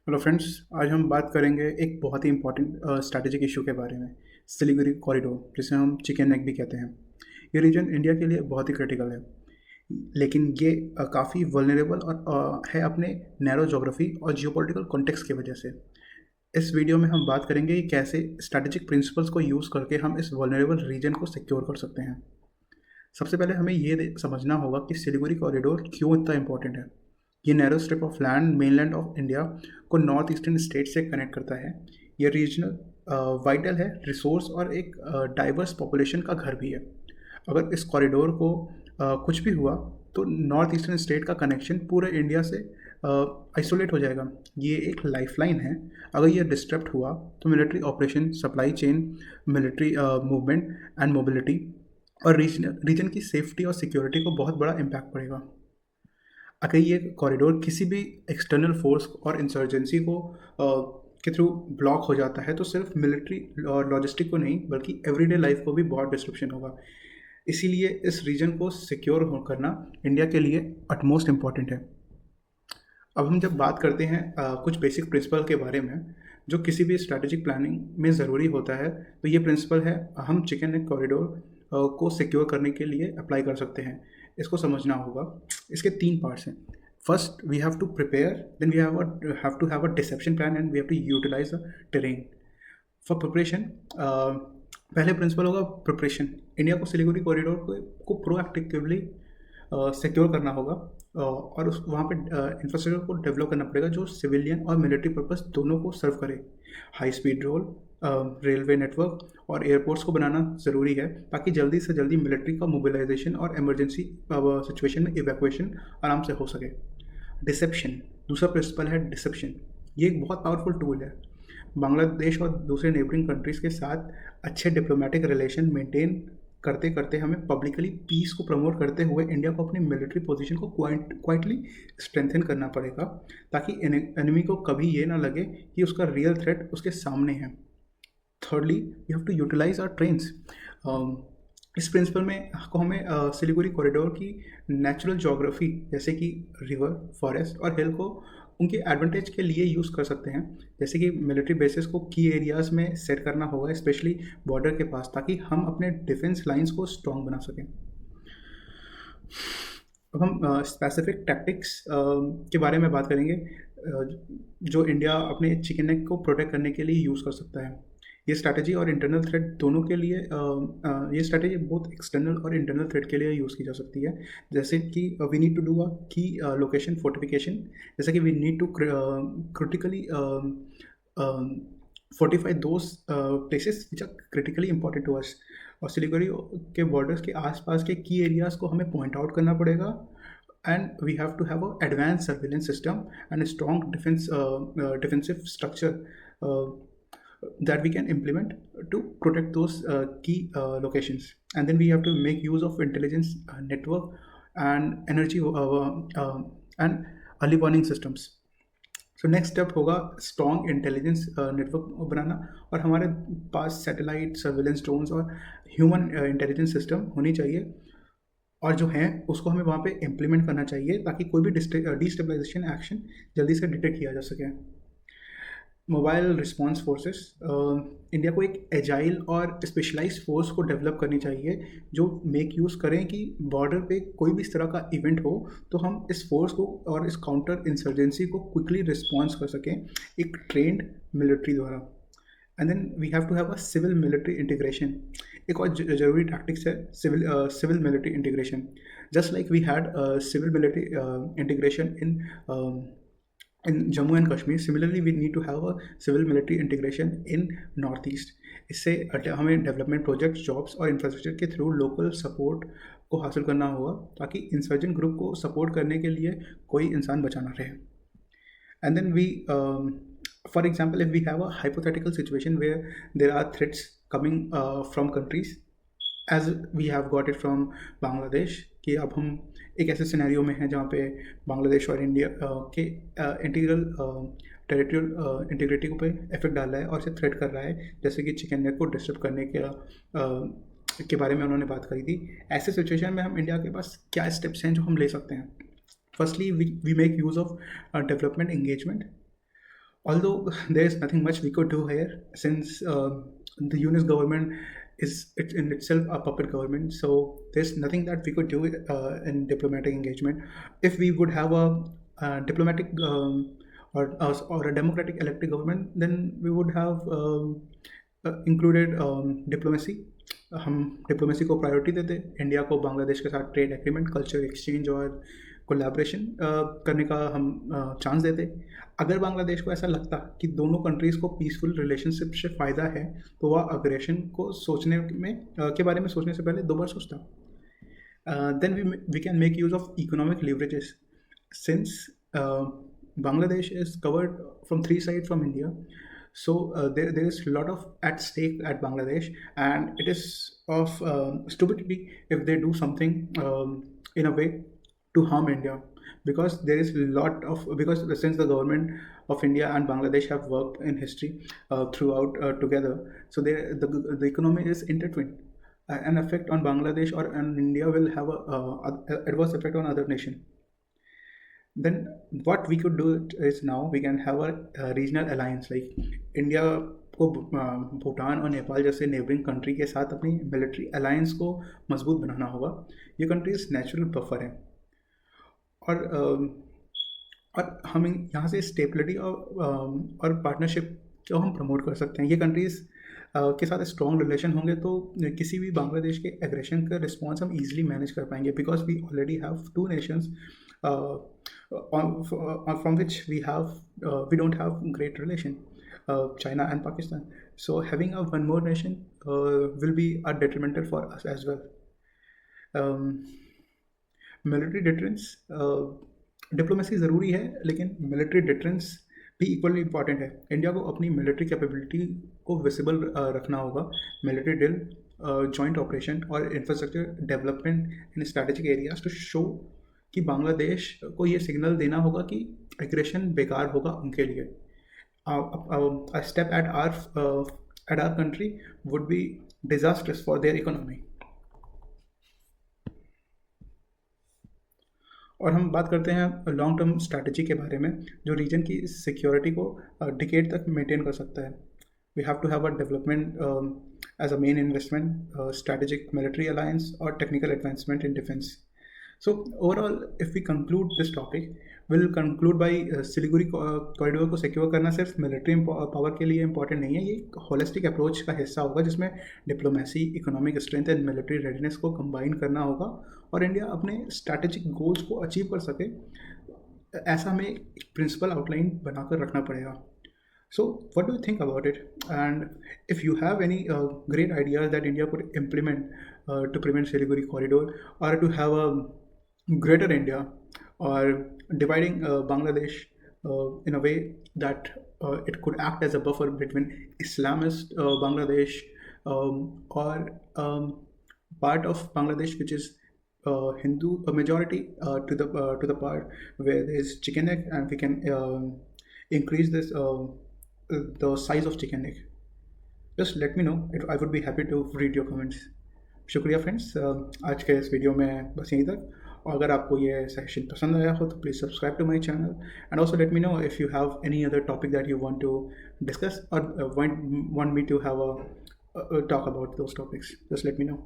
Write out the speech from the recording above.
Hello friends. आज हम बात करेंगे एक बहुत ही इंपॉर्टेंट स्ट्रैटेजिक इशू के बारे में, सिलीगुड़ी कॉरिडोर, जिसे हम चिकन नेक भी कहते हैं। ये रीजन इंडिया के लिए बहुत ही क्रिटिकल है, लेकिन ये काफ़ी वल्नरेबल और है अपने नैरो ज्योग्राफी और जियोपॉलिटिकल कॉन्टेक्स्ट की वजह से। इस वीडियो में हम बात करेंगे कि कैसे स्ट्रैटेजिक प्रिंसिपल्स को यूज़ करके हम इस वल्नरेबल रीजन को सिक्योर कर सकते हैं। सबसे पहले हमें ये समझना होगा कि सिलीगुड़ी कॉरिडोर क्यों इतना इंपॉर्टेंट है। ये narrow strip of land mainland of India को नॉर्थ ईस्टर्न स्टेट से कनेक्ट करता है। ये रीजनल वाइटल है, रिसोर्स और एक डाइवर्स पॉपुलेशन का घर भी है। अगर इस कॉरिडोर को कुछ भी हुआ तो नॉर्थ ईस्टर्न स्टेट का कनेक्शन पूरे इंडिया से आइसोलेट हो जाएगा। ये एक लाइफलाइन है। अगर ये डिस्टर्ब हुआ तो military operation, supply chain, military movement and mobility और रीजन की सेफ्टी और सिक्योरिटी को बहुत बड़ा इम्पैक्ट पड़ेगा। अगर ये कॉरिडोर किसी भी एक्सटर्नल फोर्स और इंसर्जेंसी को के थ्रू ब्लॉक हो जाता है तो सिर्फ मिलिट्री और लॉजिस्टिक को नहीं बल्कि एवरीडे लाइफ को भी बहुत डिस्ट्रप्शन होगा। इसीलिए इस रीजन को सिक्योर करना इंडिया के लिए अटमोस्ट इम्पॉर्टेंट है। अब हम जब बात करते हैं कुछ बेसिक प्रिंसिपल के बारे में जो किसी भी स्ट्रैटेजिक प्लानिंग में ज़रूरी होता है, तो ये प्रिंसिपल है, हम चिकन नेक कॉरिडोर को सिक्योर करने के लिए अप्लाई कर सकते हैं। इसको समझना होगा। इसके 3 पार्ट्स हैं। First we have to prepare, then we have to have a deception plan and we have to utilize the terrain for preparation. पहले प्रिंसिपल होगा प्रिपरेशन। इंडिया को सिलीगुड़ी कॉरिडोर को प्रोएक्टिवली सिक्योर करना होगा और उस वहाँ पे इंफ्रास्ट्रक्चर को डेवलप करना पड़ेगा जो सिविलियन और मिलिट्री पर्पस दोनों को सर्व करे। High speed road, railway network और एयरपोर्ट्स को बनाना ज़रूरी है ताकि जल्दी से जल्दी मिलिट्री का मोबिलाइजेशन और इमरजेंसी सिचुएशन में इवैक्यूएशन आराम से हो सके। डिसेप्शन, दूसरा प्रिंसिपल है डिसेप्शन। ये एक बहुत पावरफुल टूल है। बांग्लादेश और दूसरे नेबरिंग कंट्रीज़ के साथ अच्छे डिप्लोमेटिक रिलेशन मेंटेन करते करते हमें पब्लिकली पीस को प्रमोट करते हुए इंडिया को अपनी मिलिट्री पोजीशन को क्वाइटली स्ट्रेंथन करना पड़ेगा ताकि एनिमी को कभी ये ना लगे कि उसका रियल थ्रेट उसके सामने है। Thirdly you have to utilize our terrains. इस प्रिंसिपल में को हमें सिलीगुड़ी कॉरिडोर की नेचुरल जोग्राफी जैसे कि रिवर, फॉरेस्ट और हिल को उनके एडवांटेज के लिए यूज़ कर सकते हैं। जैसे कि मिलिट्री बेसिस को की एरियाज़ में सेट करना होगा, स्पेशली बॉर्डर के पास, ताकि हम अपने डिफेंस लाइंस को स्ट्रॉन्ग बना सकें। अब हम स्पेसिफिक टैक्टिक्स के बारे में बात करेंगे जो इंडिया अपने चिकन नेक को प्रोटेक्ट करने के लिए यूज़ कर सकता है। ये स्ट्रैटेजी और इंटरनल थ्रेट दोनों के लिए ये स्ट्रैटेजी बहुत एक्सटर्नल और इंटरनल थ्रेट के लिए यूज़ की जा सकती है। जैसे कि we need to do a key location fortification, जैसे कि we need to critically fortify those places which are critically important to us. और सिलीगुड़ी के बॉर्डर्स के आसपास के की एरियाज़ को हमें पॉइंट आउट करना पड़ेगा and we have to have a advanced surveillance system and a strong defensive structure uh, that we can implement to protect those key locations. And then we have to make use of intelligence network and energy and early warning systems. So next step होगा strong intelligence network बनाना, और हमारे पास satellite surveillance drones और human intelligence system होनी चाहिए और जो हैं उसको हमें वहाँ पे इम्प्लीमेंट करना चाहिए ताकि कोई भी डिस्टेबलाइजेशन एक्शन जल्दी से डिटेक्ट किया जा सके। मोबाइल रिस्पांस फोर्सेस, इंडिया को एक एजाइल और स्पेशलाइज्ड फोर्स को डेवलप करनी चाहिए जो मेक यूज़ करें कि बॉर्डर पे कोई भी इस तरह का इवेंट हो तो हम इस फोर्स को और इस काउंटर इंसर्जेंसी को क्विकली रिस्पॉन्स कर सकें एक ट्रेंड मिलिट्री द्वारा। And then we have to have a civil military integration. एक और जरूरी टैक्टिक्स है civil military integration. Just like we had civil military integration in Jammu and Kashmir, similarly we need to have a civil military integration in north east. इससे हमें development projects, jobs और infrastructure के through local support को हासिल करना होगा ताकि insurgent group को सपोर्ट करने के लिए कोई इंसान बचा ना रहे। And then we for example, if we have a hypothetical situation where there are threats coming from countries as we have got it from Bangladesh, कि अब हम एक ऐसे सिनेरियो में हैं जहाँ पे बांग्लादेश और इंडिया के इंटीग्रल टेरिटोरियल इंटीग्रिटी पे इफेक्ट डाल रहा है और इसे थ्रेट कर रहा है, जैसे कि चिकन नेक को डिस्टर्ब करने के बारे में उन्होंने बात करी थी। ऐसे सिचुएशन में हम इंडिया के पास क्या स्टेप्स हैं जो हम ले सकते हैं। Firstly we make use of development engagement. Although there is nothing much we could do here, since the UNIS government is in itself a puppet government, so there's nothing that we could do in diplomatic engagement. If we would have a diplomatic or a democratic elected government, then we would have included diplomacy. हम diplomacy को priority देते, India को बांग्लादेश के साथ trade agreement, culture exchange और collaboration करने का हम चांस देते. अगर बांग्लादेश को ऐसा लगता कि दोनों कंट्रीज़ को पीसफुल रिलेशनशिप से फ़ायदा है, तो वह अग्रेशन को सोचने में के बारे में सोचने से पहले दो बार सोचता. Then we can make use of economic leverages, since Bangladesh is covered from three sides from India. So there is a lot of at stake at Bangladesh, and it is of stupidity if they do something in a way to harm India, because there is a lot of, because since the government of India and Bangladesh have worked in history throughout together, so the economy is intertwined. An effect on Bangladesh or on India will have a adverse effect on other nation. Then what we could do is, now we can have a regional alliance, like India को भूटान और नेपाल जैसे neighbouring country के साथ अपनी military alliance को मजबूत बनाना होगा. ये कंट्रीज नेचुरल बफर हैं, और हम यहाँ से स्टेबिलिटी और पार्टनरशिप को हम प्रमोट कर सकते हैं. ये कंट्रीज़ के साथ स्ट्रॉन्ग रिलेशन होंगे तो किसी भी बांग्लादेश के एग्रेशन का रिस्पॉन्स हम इजीली मैनेज कर पाएंगे, because we already have two nations from which we don't have great relation, China and Pakistan. So having a one more nation will be a detrimental for us as well. Military deterrence, diplomacy ज़रूरी है, लेकिन military deterrence भी equally important है. India को अपनी military capability को visible रखना होगा. मिलिट्री ड्रिल, जॉइंट ऑपरेशन और infrastructure development in strategic areas to show कि बांग्लादेश को ये सिग्नल देना होगा कि एग्रेशन बेकार होगा उनके लिए. A step at our country would be disastrous for their economy. और हम बात करते हैं लॉन्ग टर्म स्ट्रैटेजी के बारे में, जो रीजन की सिक्योरिटी को डिकेड तक मेंटेन कर सकता है. We have to have a development as a main investment, strategic military alliance और technical advancement in defence. So overall, if we conclude this topic, we'll conclude by Siliguri corridor को secure करना सिर्फ military power के लिए important नहीं है. ये एक होलिस्टिक अप्रोच का हिस्सा होगा, जिसमें diplomacy, economic strength and military readiness को कंबाइन करना होगा, और इंडिया अपने स्ट्रैटेजिक गोल्स को अचीव कर सके. ऐसा हमें एक प्रिंसिपल आउटलाइन बनाकर रखना पड़ेगा. So what do you think about it? And if you have any great ideas that India could implement to prevent Siliguri corridor, or to have a greater India, or dividing Bangladesh in a way that it could act as a buffer between Islamist Bangladesh, or part of Bangladesh which is Hindu, a majority, to the part where there is chicken egg, and we can increase this the size of chicken egg. Just let me know. I would be happy to read your comments. शुक्रिया friends, आज के इस video में बस यहीं तक. और अगर आपको ये सेशन पसंद आया हो तो please subscribe to my channel, and also let me know if you have any other topic that you want to discuss, और want me to have a talk about those topics. Just let me no.